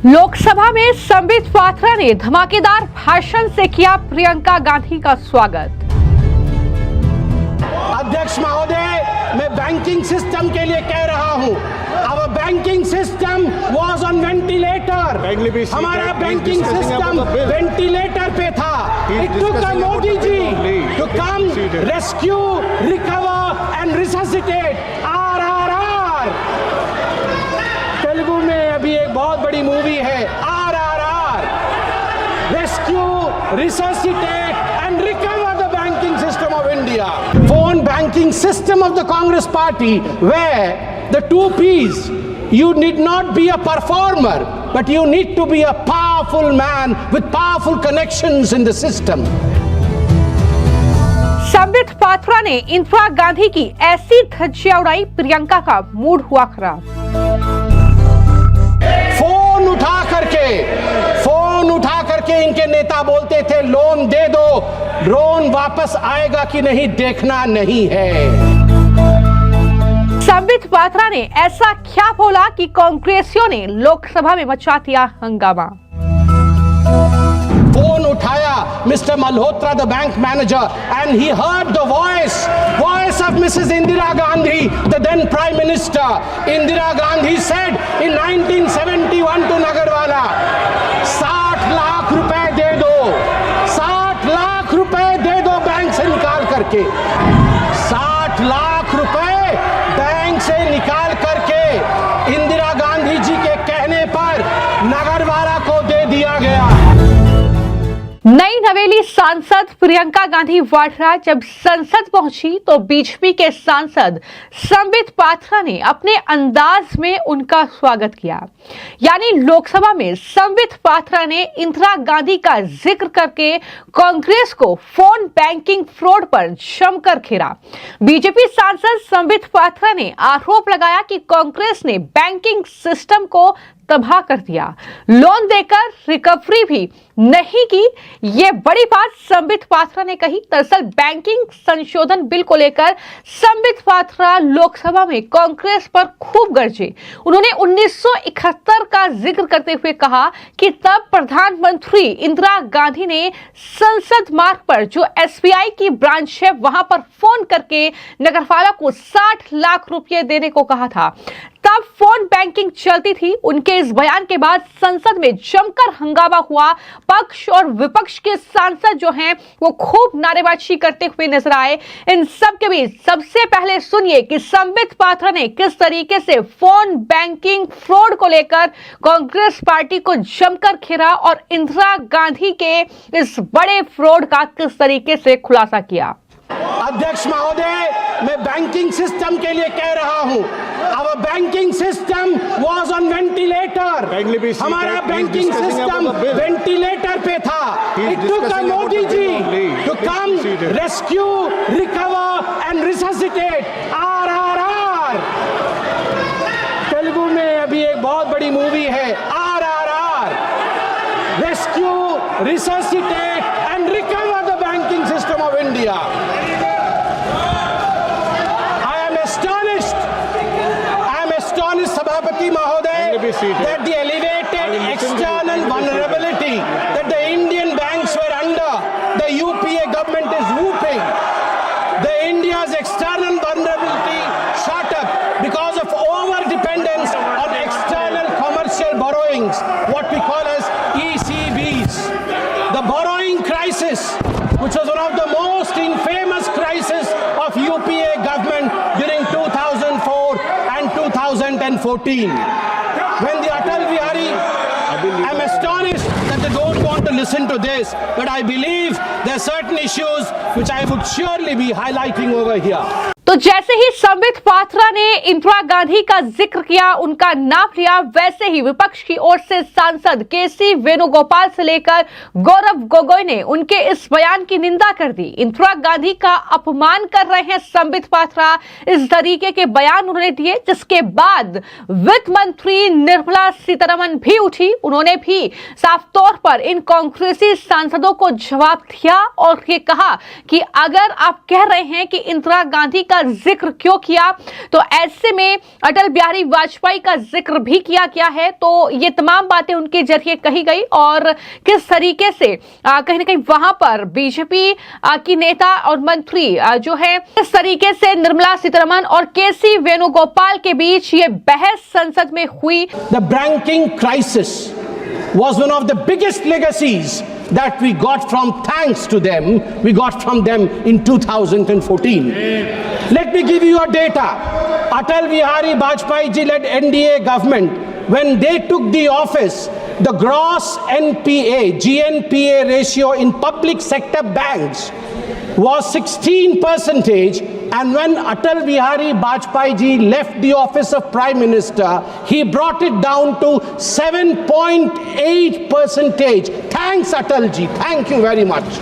लोकसभा में संबित पात्रा ने धमाकेदार भाषण से किया प्रियंका गांधी का स्वागत। अध्यक्ष महोदय, मैं बैंकिंग सिस्टम के लिए कह रहा हूं, अब banking system was on ventilator. हमारा बैंकिंग सिस्टम वेंटिलेटर पे था। It took Modi ji to come rescue, recover and resuscitate. RRR Telugu में अभी एक बहुत बड़ी मूवी है, RRR, rescue, resuscitate and recover the banking system of India. Phone banking system of the Congress party, where the two P's, you need not be a performer, but you need to be a powerful man with powerful connections in the system. Sambit Patra ने इंदिरा गांधी की ऐसी धज्जियां उड़ाई, प्रियंका का mood हुआ खराब। Phone उठा करके इनके नेता बोलते थे, लोन दे दो, लोन वापस आएगा कि नहीं देखना नहीं है। संबित पात्रा ने ऐसा क्या बोला कि कांग्रेसियों ने लोकसभा में मचा दिया हंगामा। फोन उठाया Mr. Malhotra, the bank manager, and he heard the voice of Mrs. Indira Gandhi, the then Prime Minister. Indira Gandhi said in 1971 to Nagarwala, 60 lakh रुपए दे दो, 60 लाख रुपए दे दो बैंक से निकाल करके। 60 लाख रुपए बैंक से निकाल करके इंदिरा गांधी जी के कहने पर नगरवाला को दे दिया गया। नई नवेली सांसद प्रियंका गांधी वाड्रा जब संसद पहुंची तो बीजेपी के सांसद संबित पात्रा ने अपने अंदाज में उनका स्वागत किया। यानी लोकसभा में संबित पात्रा ने इंदिरा गांधी का जिक्र करके कांग्रेस को फोन बैंकिंग फ्रॉड पर जमकर घेरा। बीजेपी सांसद संबित पात्रा ने आरोप लगाया कि कांग्रेस ने बैंकिंग सिस्टम को तबाह कर दिया, लोन देकर रिकवरी भी नहीं की। ये बड़ी बात संबित पात्रा ने कही। दरअसल बैंकिंग संशोधन बिल को लेकर संबित पात्रा लोकसभा में कांग्रेस पर खूब गरजे। उन्होंने 1971 का जिक्र करते हुए कहा कि तब प्रधानमंत्री इंदिरा गांधी ने संसद मार्ग पर जो एसबीआई की ब्रांच है वहां पर फोन करके नगरवाला को 60 लाख रुपए देने को कहा था। तब फोन बैंकिंग चलती थी। उनके इस बयान के बाद संसद में जमकर हंगामा हुआ। पक्ष और विपक्ष के सांसद जो हैं वो खूब नारेबाजी करते हुए नजर आए। इन सब के बीच सबसे पहले सुनिए कि संबित पात्रा ने किस तरीके से फोन बैंकिंग फ्रॉड को लेकर कांग्रेस पार्टी को जमकर घेरा और इंदिरा गांधी के इस बड़े फ्रॉड का किस तरीके से खुलासा किया। अध्यक्ष महोदय, मैं बैंकिंग सिस्टम के लिए कह रहा हूं, अब banking system was on ventilator. हमारा बैंकिंग सिस्टम वेंटिलेटर पे था। It took Modi ji to come rescue, recover and resuscitate. RRR Telugu में अभी एक बहुत बड़ी मूवी है, RRR, rescue, resuscitate and recover the banking system of India. Sabhapati Mahoday, that the elevated external vulnerability that the Indian banks were under, the UPA government is whooping. The India's external vulnerability shot up because of over-dependence on external commercial borrowings, what we call as ECBs. The borrowing crisis, which was one of the most infamous crises of UPA government during 2004 and 2014. When the Atal Bihari, I'm astonished that they don't want to listen to this, but I believe there are certain issues which I would surely be highlighting over here. तो जैसे ही संबित पात्रा ने इंदिरा गांधी का जिक्र किया, उनका नाम लिया, वैसे ही विपक्ष की ओर से सांसद केसी वेणुगोपाल से लेकर गौरव गोगोई ने उनके इस बयान की निंदा कर दी। इंदिरा गांधी का अपमान कर रहे हैं संबित पात्रा, इस तरीके के बयान उन्होंने दिए। जिसके बाद वित्त मंत्री निर्मला सीतारमण भी उठी। उन्होंने भी साफ तौर पर इन कांग्रेसी सांसदों को जवाब दिया और ये कहा कि अगर आप कह रहे हैं कि इंदिरा गांधी का का जिक्र क्यों किया, तो ऐसे में अटल बिहारी वाजपेयी का जिक्र भी किया गया है। तो ये तमाम बातें उनके जरिए कही गई और किस तरीके से कहीं ना कहीं वहां पर बीजेपी की नेता और मंत्री जो है किस तरीके से निर्मला सीतारमण और केसी वेणुगोपाल के बीच ये बहस संसद में हुई। The banking crisis was one of the biggest legacies that we got from, thanks to them, we got from them in 2014. Let me give you a data. Atal Bihari Vajpayee ji led NDA government, when they took the office, the gross NPA, GNPA ratio in public sector banks was 16%, and when Atal Bihari Vajpayee ji left the office of Prime Minister, he brought it down to 7.8%. Thanks Atal ji, thank you very much.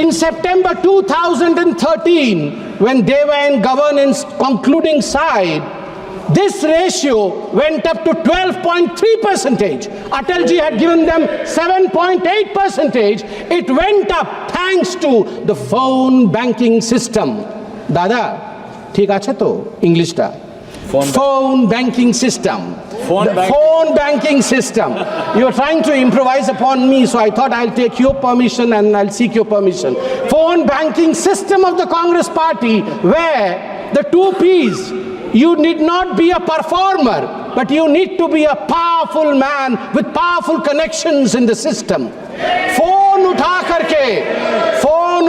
In September 2013, when they were in governance concluding side, this ratio went up to 12.3%. Atal ji had given them 7.8%. It went up thanks to the phone banking system. Dada, ठीक আছে তো ইংলিশটা? Phone banking system. Phone banking system. You are trying to improvise upon me, so I thought I'll take your permission and I'll seek your permission. Phone banking system of the Congress Party, where the two P's, you need not be a performer, but you need to be a powerful man with powerful connections in the system. Phone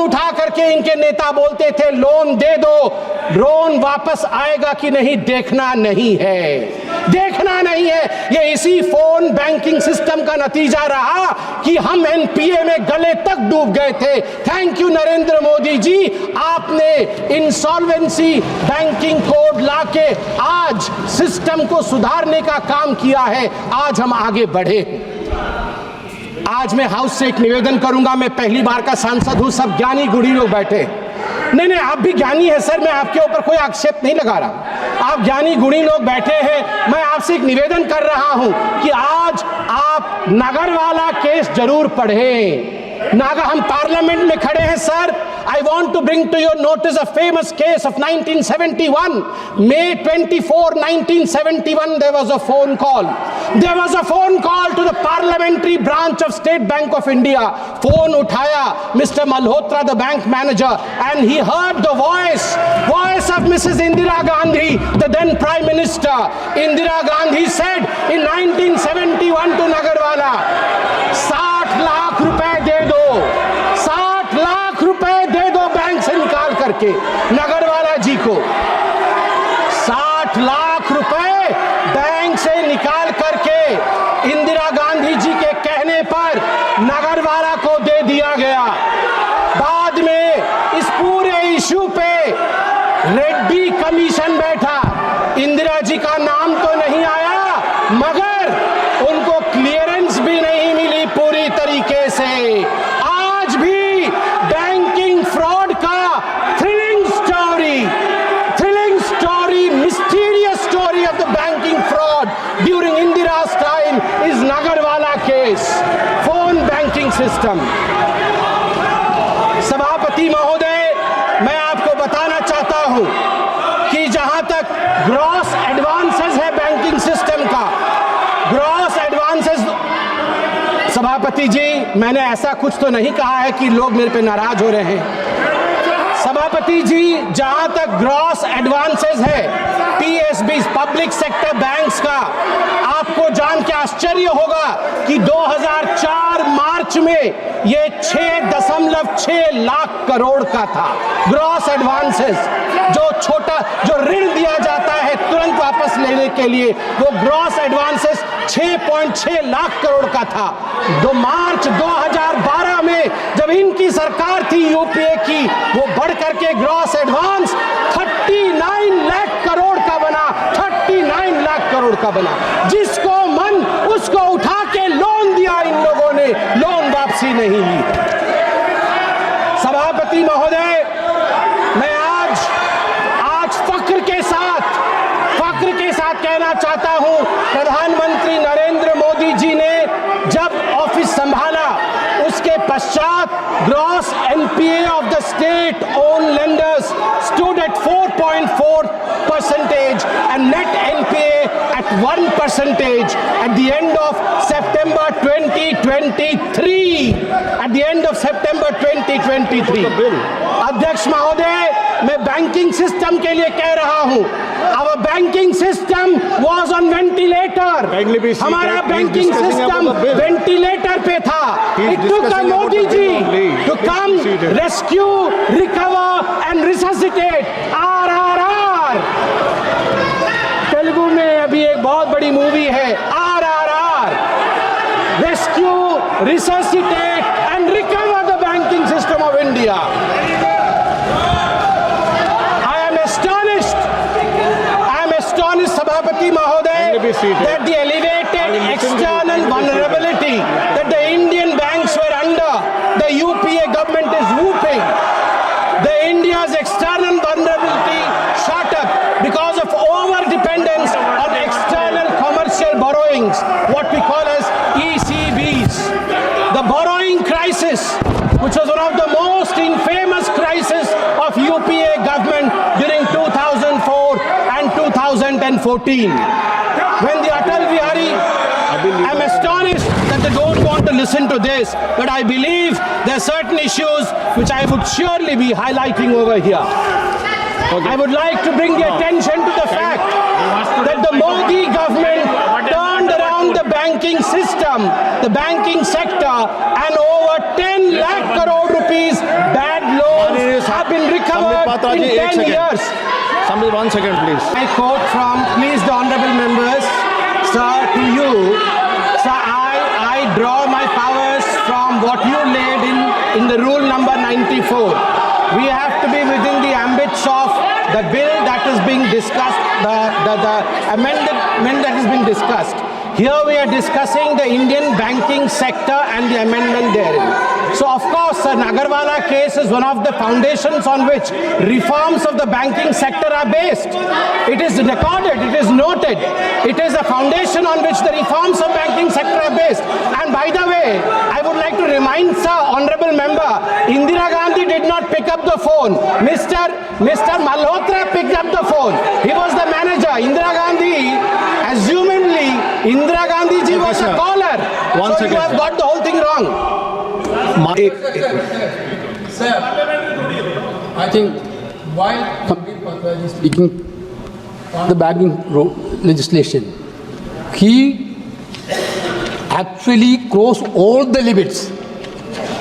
उठा करके इनके नेता बोलते थे loan दे दो, loan वापस आएगा कि नहीं देखना नहीं है। ये इसी फोन बैंकिंग सिस्टम का नतीजा रहा कि हम एनपीए में गले तक डूब गए थे। थैंक यू नरेंद्र मोदी जी, आपने इंसॉल्वेंसी बैंकिंग कोड लाके आज सिस्टम को सुधारने का काम किया है। आज हम आगे बढ़े। आज मैं हाउस से एक निवेदन करूंगा, मैं पहली बार का सांसद हूं, सब ज्ञानी गुणी लोग बैठे। नहीं, आप भी ज्ञानी है सर, मैं आपके ऊपर कोई आक्षेप नहीं लगा रहा। आप ज्ञानी गुणी लोग बैठे हैं, मैं आपसे एक निवेदन कर रहा हूं कि आज आप नगरवाला केस जरूर पढ़ें। हम पार्लियामेंट में खड़े हैं sir. I want to bring to your notice a famous case of 1971. May 24, 1971, there was a phone call. There was a phone call to the parliamentary branch of State Bank of India. Phone uthaya Mr. Malhotra, the bank manager, and he heard the voice of Mrs. Indira Gandhi, the then Prime Minister. Indira Gandhi said in 1971 to Nagarwala, 60 lakh रुपए दे दो, 60 लाख रुपए दे दो bank से निकाल करके नगरवाला जी को। 60 लाख रुपए bank से निकाल करके इंदिरा गांधी जी के कहने पर नगरवाला को दे दिया गया। बाद में इस पूरे इशू पे रेड्डी कमीशन बैठा। इंदिरा जी का नाम तो नहीं आया, मगर उनको क्लियरेंस भी नहीं मिली पूरी तरीके से। आज भी बैंकिंग फ्रॉड का thrilling story, mysterious story of the banking fraud during Indira's time is Nagarwala case, phone banking system. सभापति महोदय, मैं आपको बताना चाहता हूं कि जहां तक ग्रॉस एडवांसेस है बैंकिंग सिस्टम का, ग्रॉस एडवांसेस, सभापति जी मैंने ऐसा कुछ तो नहीं कहा है कि लोग मेरे पे नाराज हो रहे हैं। सभापति जी, जहां तक ग्रॉस एडवांसेस है पीएसबी, पब्लिक सेक्टर बैंक्स का, आपको जान के आश्चर्य होगा कि 2004 मार्च में ये 6.6 लाख करोड़ का था ग्रॉस एडवांसेस। जो ऋण दिया जाता है तुरंत वापस लेने के लिए, वो ग्रॉस एडवांसेस 6.6 लाख करोड़ का था। मार्च 2012 में जब इनकी सरकार थी यूपीए की, वो बढ़ करके ग्रॉस एडवांस 39 लाख करोड़ का बना, 39 लाख करोड़ का बना। जिसको मन उसको उठा के लोन दिया इन लोगों ने, लोन वापसी नहीं ली। सभापति महोदय, मैं आज फक्र के साथ कहना चाहता हूं, प्रधानमंत्री नरेंद्र मोदी जी ने जब ऑफिस संभाला उसके पश्चात gross NPA of the state own lenders stood at 4% and net NPA at 1% at the end of September 2023. At the end of September 2023. अध्यक्ष महोदय, मैं बैंकिंग सिस्टम के लिए कह रहा हूं, our banking system was on ventilator. हमारा banking system ventilator पे था. It took a Modi ji to come rescue, recover and resuscitate. RRR. Telugu में अभी एक बहुत बड़ी मूवी है RRR. Rescue, resuscitate and recover the banking system of India. Sabhapati Mahoday, that the elevated external vulnerability that the Indian banks were under, the UPA government is whooping. The India's external vulnerability shot up because of over-dependence on external commercial borrowings, what we call as ECBs. The borrowing crisis, which was one of the most infamous crises of UPA government during 2004 and 2014. When the Atal Bihari, I'm astonished that they don't want to listen to this, but I believe there are certain issues which I would surely be highlighting over here. I would like to bring the attention to the fact that the Modi government turned around the banking system, the banking sector, and over 10 lakh crore rupees bad loans have been recovered in 10 years. Somebody, 1 second, please. I quote from, please, the honorable members, sir, to you. Sir, I draw my powers from what you laid in the rule number 94. We have to be within the ambits of the bill that is being discussed, the amendment that is being discussed. Here we are discussing the Indian banking sector and the amendment therein. So of course, the Nagarwala case is one of the foundations on which reforms of the banking sector are based. It is recorded, it is noted. It is a foundation on which the reforms of banking sector are based. And by the way, I would like to remind sir, honorable member, Indira Gandhi did not pick up the phone. Mr. Malhotra picked up the phone. He was the manager. Indira Gandhi, assumingly, Indira Gandhi ji was a caller. One so second, you have sir. got the whole thing wrong. Sir, I think while Sandeep Patra is speaking on the banking legislation, he actually crossed all the limits.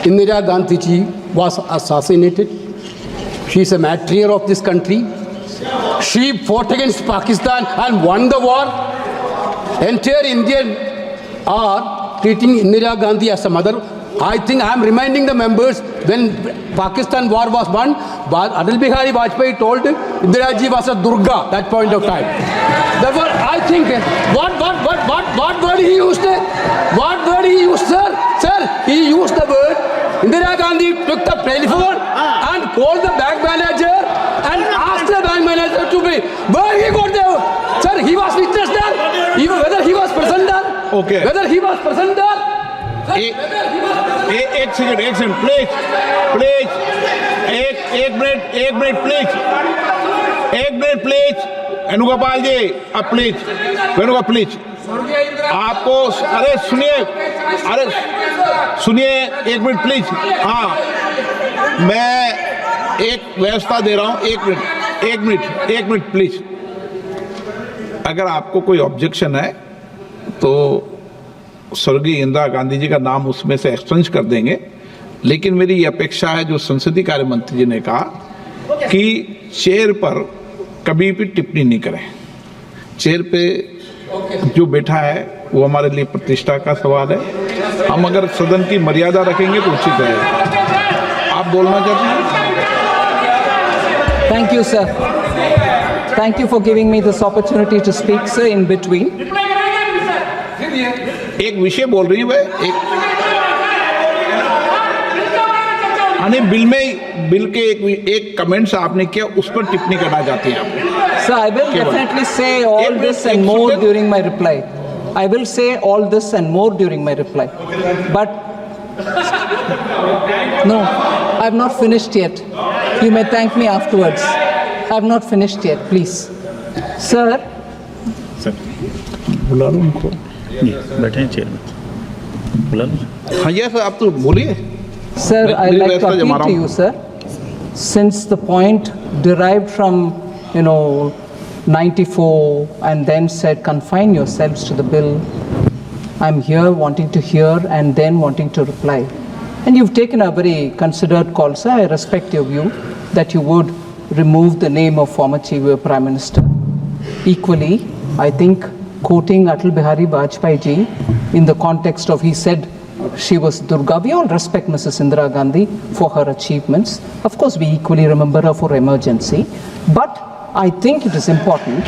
Indira Gandhi ji was assassinated. She is a matriarch of this country. She fought against Pakistan and won the war. Entire Indian are treating Indira Gandhi as a mother. I think I am reminding the members when Pakistan war was won, Atal Bihari Vajpayee told Indira ji was a Durga that point of time. Therefore, I think what word he used? What word he used, sir? Sir, he used the word. Indira Gandhi took the telephone and called the bank manager and asked the bank manager to be. Where he got there? Sir, he was witness there. Even whether he was present there. Okay. Whether he was present there. एक second please एक minute please Venugopal जी अब please Venugopal please आपको अरे सुनिए एक minute please हाँ मैं एक व्यवस्था दे रहा हूँ एक मिनट प्लीज अगर आपको कोई ऑब्जेक्शन है तो स्वर्गीय इंदिरा गांधी जी का नाम उसमें से एक्सचेंज कर देंगे लेकिन मेरी ये अपेक्षा है जो संसदीय कार्य मंत्री जी ने कहा कि चेयर पर कभी भी टिप्पणी नहीं करें चेयर पे जो बैठा है वो हमारे लिए प्रतिष्ठा का सवाल है हम अगर सदन की मर्यादा रखेंगे तो उचित रहेगा आप बोलना चाहते हैं Thank you, sir. Thank you for giving me this opportunity to speak, sir, in between. एक विषय बोल रही है एक बिल के एक कमेंट्स आपने किया उस पर टिप्पणी करना चाहते हैं आप Sir, I will definitely say all this and more during my reply. I will say all this and more during my reply. But no, I have not finished yet. You may thank me afterwards. I have not finished yet, please. Sir, बुला लो उनको। बैठे हैं chair में, बुला लो। हाँ yes, आप तो बोलिए। sir, I'd मेरी like to व्यवस्था जमा appeal रहा to हूँ। you, sir. Since the point derived from, 94 and then said confine yourselves to the bill, I'm here wanting to hear and then wanting to reply. And you've taken a very considered call, sir. I respect your view that you would remove the name of former Chief Prime Minister. Equally, I think quoting Atal Bihari Vajpayee ji in the context of he said she was Durga. We all respect Mrs. Indira Gandhi for her achievements. Of course, we equally remember her for emergency. But I think it is important.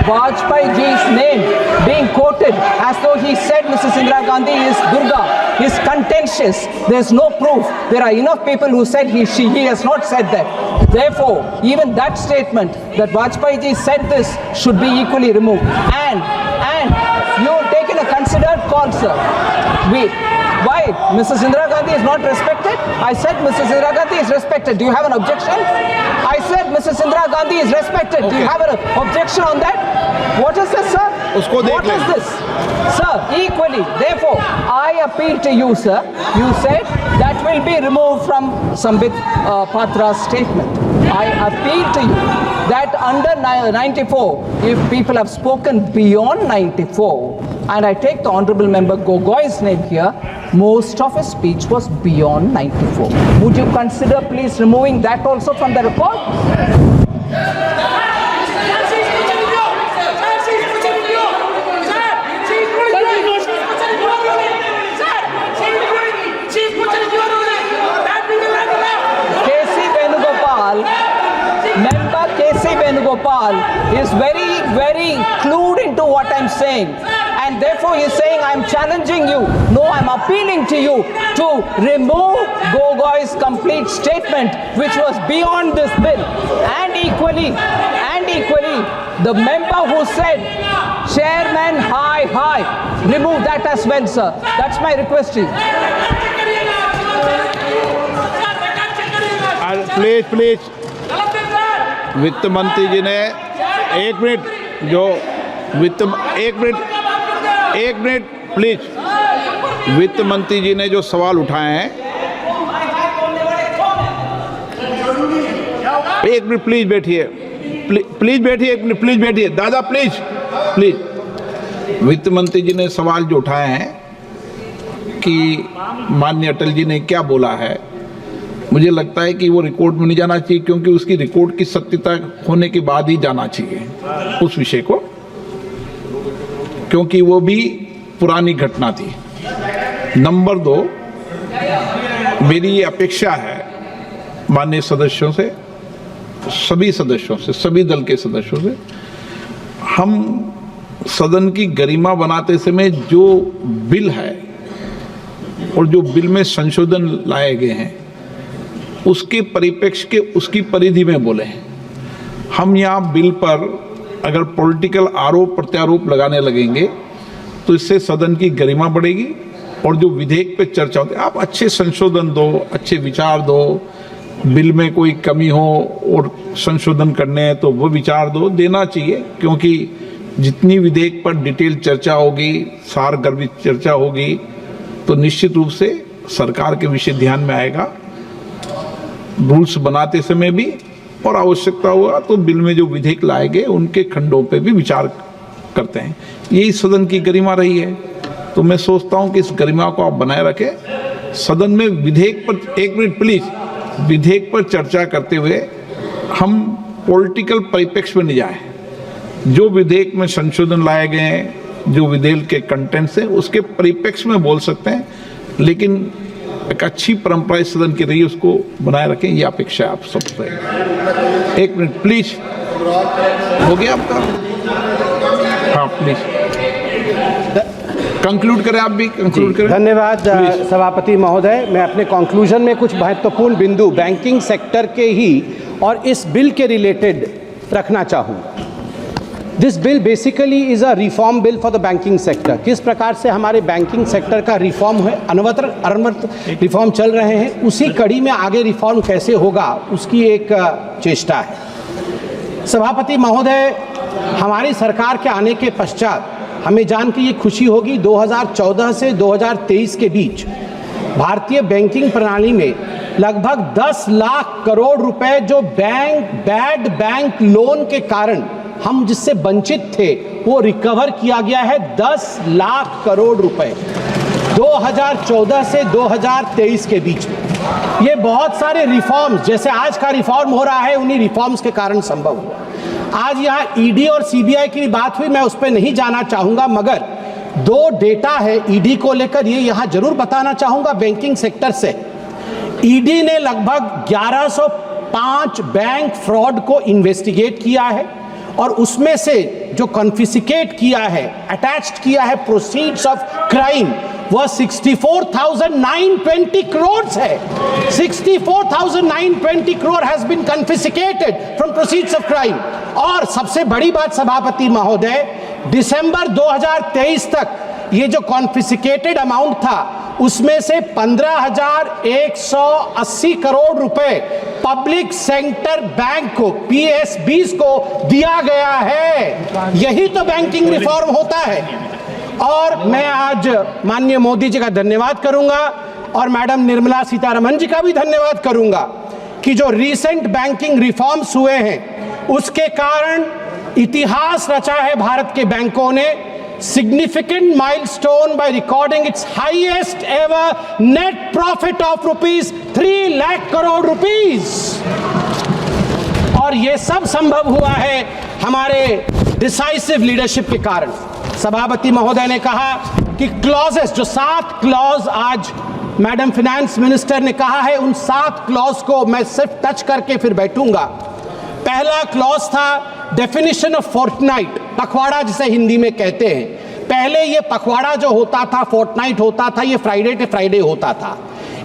Vajpayee ji's name being quoted as though he said Mrs. Indira Gandhi is Durga is contentious. There's no proof. There are enough people who said he has not said that. Therefore, even that statement that Vajpayee ji said this should be equally removed. And you have taken a considered call, sir. Why? Mrs. Indira Gandhi is not respected? I said Mrs. Indira Gandhi is respected. Do you have an objection? I said Mrs. Indira Gandhi is respected. Do you have an objection on that? What is this, sir? उसको देख What is लें। this? Sir, equally. Therefore, I appeal to you, sir. You said that will be removed from Sambit Patra's statement. I appeal to you that under 94, if people have spoken beyond 94, and I take the Honorable Member Gogoi's name here, most of his speech was beyond 94. Would you consider please removing that also from the record? Member K.C. Venugopal is very, very clued into what I'm saying. And therefore he is saying, I'm challenging you. No, I'm appealing to you to remove Gogoi's complete statement, which was beyond this bill. And equally, the member who said, Chairman, hi, remove that as well, sir. That's my request to you. Please वित्त मंत्री जी ने एक minute please वित्त मंत्री जी ने जो सवाल उठाए हैं, एक मिनट प्लीज बैठिए, प्लीज बैठिए दादा, प्लीज वित्त मंत्री जी ने सवाल जो उठाए हैं कि माननीय अटल जी ने क्या बोला है, मुझे लगता है कि वो रिकॉर्ड में नहीं जाना चाहिए, क्योंकि उसकी रिकॉर्ड की सत्यता होने के बाद ही जाना चाहिए उस विषय को, क्योंकि वो भी पुरानी घटना थी। नंबर 2, मेरी ये अपेक्षा है माननीय सदस्यों से, सभी सदस्यों से, सभी दल के सदस्यों से, हम सदन की गरिमा बनाते समय जो बिल है और जो बिल में संशोधन लाए गए हैं उसके परिप्रेक्ष्य के, उसकी परिधि में बोले। हम यहाँ बिल पर अगर पॉलिटिकल आरोप प्रत्यारोप लगाने लगेंगे तो इससे सदन की गरिमा बढ़ेगी और जो विधेयक पे चर्चा होती है, आप अच्छे संशोधन दो, अच्छे विचार दो, बिल में कोई कमी हो और संशोधन करने हैं तो वो विचार देना चाहिए, क्योंकि जितनी विधेयक पर डिटेल चर्चा होगी, सारगर्भित चर्चा होगी, तो निश्चित रूप से सरकार के विषय ध्यान में आएगा। रूल्स बनाते समय भी और आवश्यकता हुआ तो बिल में जो विधेयक लाए गए उनके खंडों पे भी विचार करते हैं। यही सदन की गरिमा रही है, तो मैं सोचता हूं कि इस गरिमा को आप बनाए रखें। सदन में विधेयक पर, एक मिनट प्लीज, विधेयक पर चर्चा करते हुए हम पॉलिटिकल परिप्रेक्ष्य में नहीं जाए। जो विधेयक में संशोधन लाए गए हैं, जो विधेयक के कंटेंट्स हैं, उसके परिप्रेक्ष्य में बोल सकते हैं, लेकिन एक अच्छी परंपरा इस सदन की रही है, उसको बनाए रखें, ये अपेक्षा है आप सबसे। एक मिनट प्लीज, हो गया आपका? हाँ प्लीज कंक्लूड करें, आप भी कंक्लूड करें। धन्यवाद सभापति महोदय। मैं अपने कंक्लूजन में कुछ महत्वपूर्ण बिंदु बैंकिंग सेक्टर के ही और इस बिल के रिलेटेड रखना चाहूँ। This bill basically is a reform bill for the banking sector. किस प्रकार से हमारे बैंकिंग सेक्टर का रिफॉर्म है, अनवरत रिफॉर्म चल रहे हैं, उसी कड़ी में आगे रिफॉर्म कैसे होगा उसकी एक चेष्टा है। सभापति महोदय, हमारी सरकार के आने के पश्चात हमें जान के ये खुशी होगी 2014 से 2023 के बीच भारतीय बैंकिंग प्रणाली में लगभग 10 लाख करोड़ रुपए जो बैड बैंक लोन के कारण हम जिससे वंचित थे वो रिकवर किया गया है। 10 लाख करोड़ रुपए 2014 से 2023 के बीच में। ये बहुत सारे रिफॉर्म्स, जैसे आज का रिफॉर्म हो रहा है, उन्हीं रिफॉर्म्स के कारण संभव हुआ। आज यहाँ ईडी और सीबीआई की भी बात हुई, मैं उस पर नहीं जाना चाहूंगा, मगर दो डेटा है ईडी को लेकर, ये यहाँ जरूर बताना चाहूंगा बैंकिंग सेक्टर से। ईडी ने लगभग 1105 बैंक फ्रॉड को इन्वेस्टिगेट किया है और उसमें से जो कॉन्फिस्केट किया है, अटैच्ड किया है प्रोसीड्स ऑफ क्राइम, वह 64,920 करोड़ है। 64,920 crore has been confiscated from proceeds of crime. और सबसे बड़ी बात सभापति महोदय, दिसंबर 2023 तक ये जो कॉन्फिस्केटेड अमाउंट था उसमें से 15,180 करोड़ रुपए पब्लिक सेक्टर बैंक को, PSBs को दिया गया है। यही तो बैंकिंग रिफॉर्म होता है। और मैं आज माननीय मोदी जी का धन्यवाद करूंगा और मैडम निर्मला सीतारमण जी का भी धन्यवाद करूंगा कि जो रीसेंट बैंकिंग रिफॉर्म्स हुए हैं उसके कारण इतिहास रचा है भारत के बैंकों ने। significant milestone by recording its highest ever net profit of rupees 3 lakh crore rupees। और ये सब संभव हुआ है हमारे डिसाइसिव लीडरशिप के कारण। सभापति महोदय ने कहा कि क्लॉजेस, जो 7 क्लॉज आज मैडम फाइनेंस मिनिस्टर ने कहा है, उन 7 क्लॉज को मैं सिर्फ टच करके फिर बैठूंगा। पहला क्लॉज था डेफिनेशन ऑफ फोर्टनाइट, पखवाड़ा जिसे हिंदी में कहते हैं। पहले ये पखवाड़ा जो होता था, फोर्टनाइट होता था, ये फ्राइडे टू फ्राइडे होता था।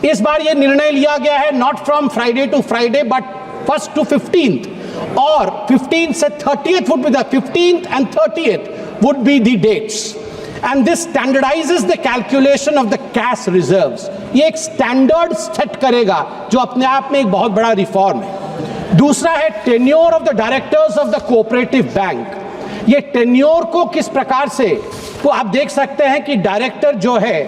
इस बार ये निर्णय लिया गया है not from Friday to Friday but 1st to 15th, और 15th से 30th would be the 15th and 30th would be the dates, and this standardizes the calculation of the cash reserves। ये एक स्टैंडर्ड सेट करेगा जो अपने आप में एक बहुत बड़ा रिफॉर्म है। दूसरा है tenure of the directors of the cooperative bank. ये टेन्योर को किस प्रकार से, तो आप देख सकते हैं कि डायरेक्टर जो है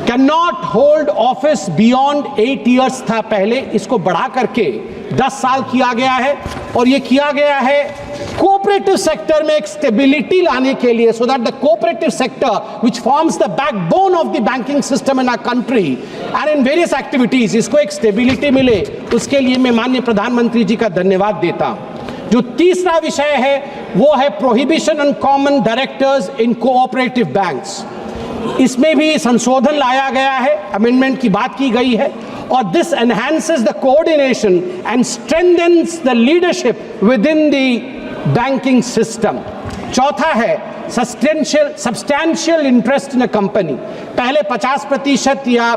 can not hold office beyond 8 years था पहले, इसको बढ़ा करके 10 साल किया गया है। और ये किया गया है कोऑपरेटिव सेक्टर में एक स्टेबिलिटी लाने के लिए, so that the cooperative sector which forms the backbone of the banking system in our country and in various activities, इसको एक स्टेबिलिटी मिले, उसके लिए मैं माननीय प्रधानमंत्री जी का धन्यवाद देता हूं। जो तीसरा विषय है वो है prohibition on common directors in cooperative banks. इसमें भी संशोधन लाया गया है, अमेंडमेंट की बात की गई है, और this enhances the coordination and strengthens the leadership within the banking system. चौथा है substantial interest in a company. पहले 50% या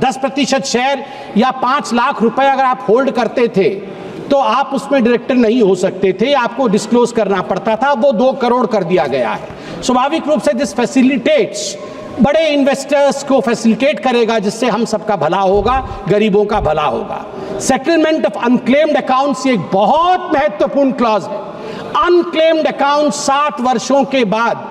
10% शेयर या 5 लाख रुपए अगर आप होल्ड करते थे तो आप उसमें डायरेक्टर नहीं हो सकते थे, आपको डिस्क्लोज करना पड़ता था। वो 2 करोड़ कर दिया गया है। स्वाभाविक रूप से दिस फैसिलिटेट्स, बड़े इन्वेस्टर्स को फैसिलिटेट करेगा, जिससे हम सबका भला होगा, गरीबों का भला होगा। सेटलमेंट ऑफ अनक्लेम्ड अकाउंट्स, ये एक बहुत महत्वपूर्ण क्लॉज है। अनक्लेम्ड अकाउंट 7 वर्षों के बाद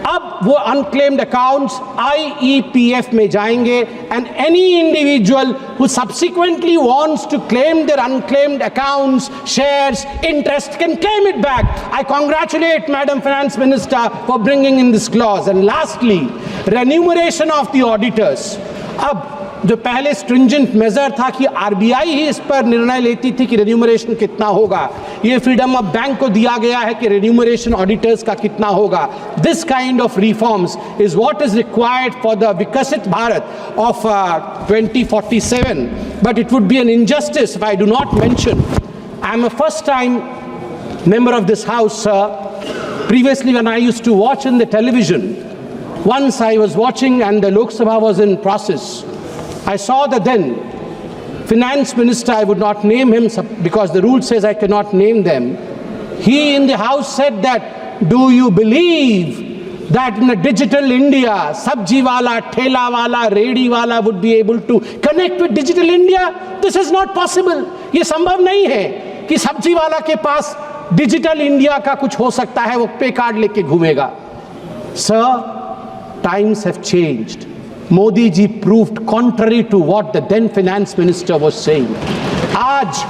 अब वो अनक्लेम्ड अकाउंट्स IEPF में जाएंगे, and any individual who subsequently wants to claim their unclaimed accounts, shares, interest can claim it back. I congratulate madam finance minister for bringing in this clause. And lastly, renumeration of the auditors. अब जो पहले stringent major था कि RBI ही इस पर निर्णय लेती थी कि रेन्यूमरेशन कितना होगा, ये फ्रीडम ऑफ बैंक को दिया गया है कि रेन्यूमरेशन ऑडिटर्स का कितना होगा। This kind of reforms is what is required for the Viksit Bharat of 2047, but it would be an injustice if I do not mention I am a first time member of this house, sir. Previously, when I used to watch in the television, once I was watching and the Lok Sabha was in process, I saw the then finance minister, I would not name him because the rule says I cannot name them, he in the house said that, do you believe that in a digital India, sabji wala, thela wala, redi wala would be able to connect with digital India? This is not possible. ये संभव नहीं है कि सब्जी वाला के पास digital India का कुछ हो सकता है, वो पे कार्ड लेके घूमेगा. Sir, times have changed. Modi ji proved contrary to what the then finance minister was saying. आज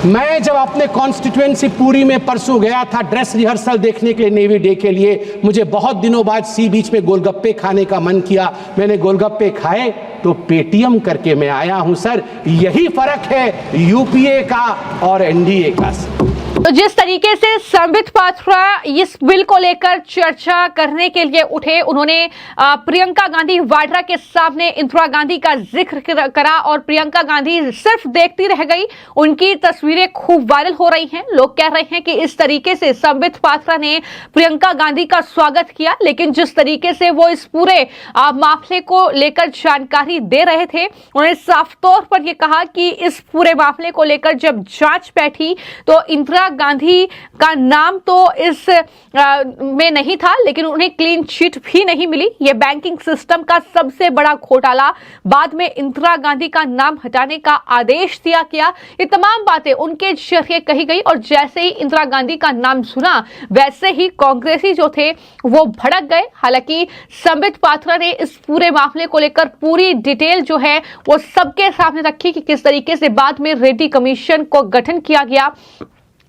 मैं जब अपने कॉन्स्टिट्यूएंसी पुरी में परसों गया था ड्रेस रिहर्सल देखने के लिए नेवी डे के लिए, मुझे बहुत दिनों बाद सी बीच में गोलगप्पे खाने का मन किया. मैंने गोलगप्पे खाए तो पेटीएम करके मैं आया हूं. सर, यही फर्क है यूपीए का और एनडीए का. तो जिस तरीके से संबित पात्रा इस बिल को लेकर चर्चा करने के लिए उठे, उन्होंने प्रियंका गांधी वाड्रा के सामने इंदिरा गांधी का जिक्र करा और प्रियंका गांधी सिर्फ देखती रह गई. उनकी तस्वीरें खूब वायरल हो रही हैं. लोग कह रहे हैं कि इस तरीके से संबित पात्रा ने प्रियंका गांधी का स्वागत किया, लेकिन जिस तरीके से वो इस पूरे मामले को लेकर जानकारी दे रहे थे, उन्होंने साफ तौर पर यह कहा कि इस पूरे मामले को लेकर जब जांच बैठी तो इंदिरा गांधी का नाम तो इस में नहीं था, लेकिन उन्हें क्लीन चिट भी नहीं मिली. यह बैंकिंग सिस्टम का सबसे बड़ा घोटाला. बाद में इंदिरा गांधी का नाम हटाने का आदेश दिया गया. ये तमाम बातें उनके जरिए कही गई और जैसे ही इंदिरा गांधी का नाम सुना, वैसे ही कांग्रेसी जो थे वो भड़क गए. हालांकि संबित पात्रा ने इस पूरे मामले को लेकर पूरी डिटेल जो है वो सबके सामने रखी कि किस तरीके से बाद में रेड्डी कमीशन को गठन किया गया.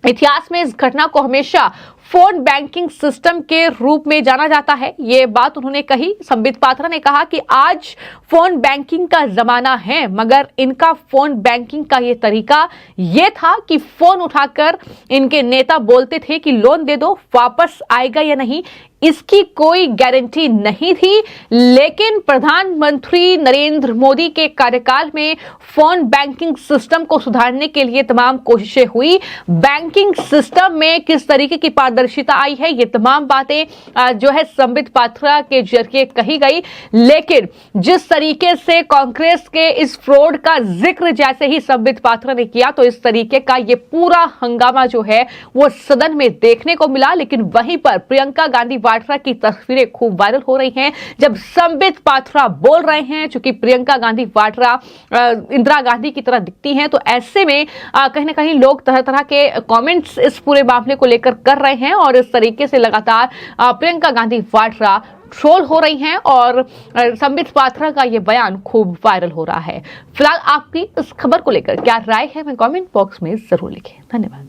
इतिहास में इस घटना को हमेशा फोन बैंकिंग सिस्टम के रूप में जाना जाता है. ये बात उन्होंने कही. संबित पात्रा ने कहा कि आज फोन बैंकिंग का जमाना है, मगर इनका फोन बैंकिंग का ये तरीका ये था कि फोन उठाकर इनके नेता बोलते थे कि लोन दे दो, वापस आएगा या नहीं इसकी कोई गारंटी नहीं थी. लेकिन प्रधानमंत्री नरेंद्र मोदी के कार्यकाल में फोन बैंकिंग सिस्टम को सुधारने के लिए तमाम कोशिशें हुई. बैंकिंग सिस्टम में किस तरीके की पारदर्शिता आई है, ये तमाम बातें जो है संबित पात्रा के जरिए कही गई. लेकिन जिस तरीके से कांग्रेस के इस फ्रॉड का जिक्र जैसे ही संबित पात्रा ने किया, तो इस तरीके का ये पूरा हंगामा जो है वो सदन में देखने को मिला. लेकिन वहीं पर प्रियंका गांधी वाड्रा की तस्वीरें खूब वायरल हो रही हैं जब संबित पात्रा बोल रहे हैं. चूंकि प्रियंका गांधी वाड्रा इंदिरा गांधी की तरह दिखती हैं, तो ऐसे में कहीं ना कहीं लोग तरह तरह के कमेंट्स इस पूरे मामले को लेकर कर रहे हैं और इस तरीके से लगातार प्रियंका गांधी वाड्रा ट्रोल हो रही हैं और संबित पात्रा का यह बयान खूब वायरल हो रहा है. फिलहाल आपकी इस खबर को लेकर क्या राय है, मैं कमेंट बॉक्स में जरूर लिखें. धन्यवाद.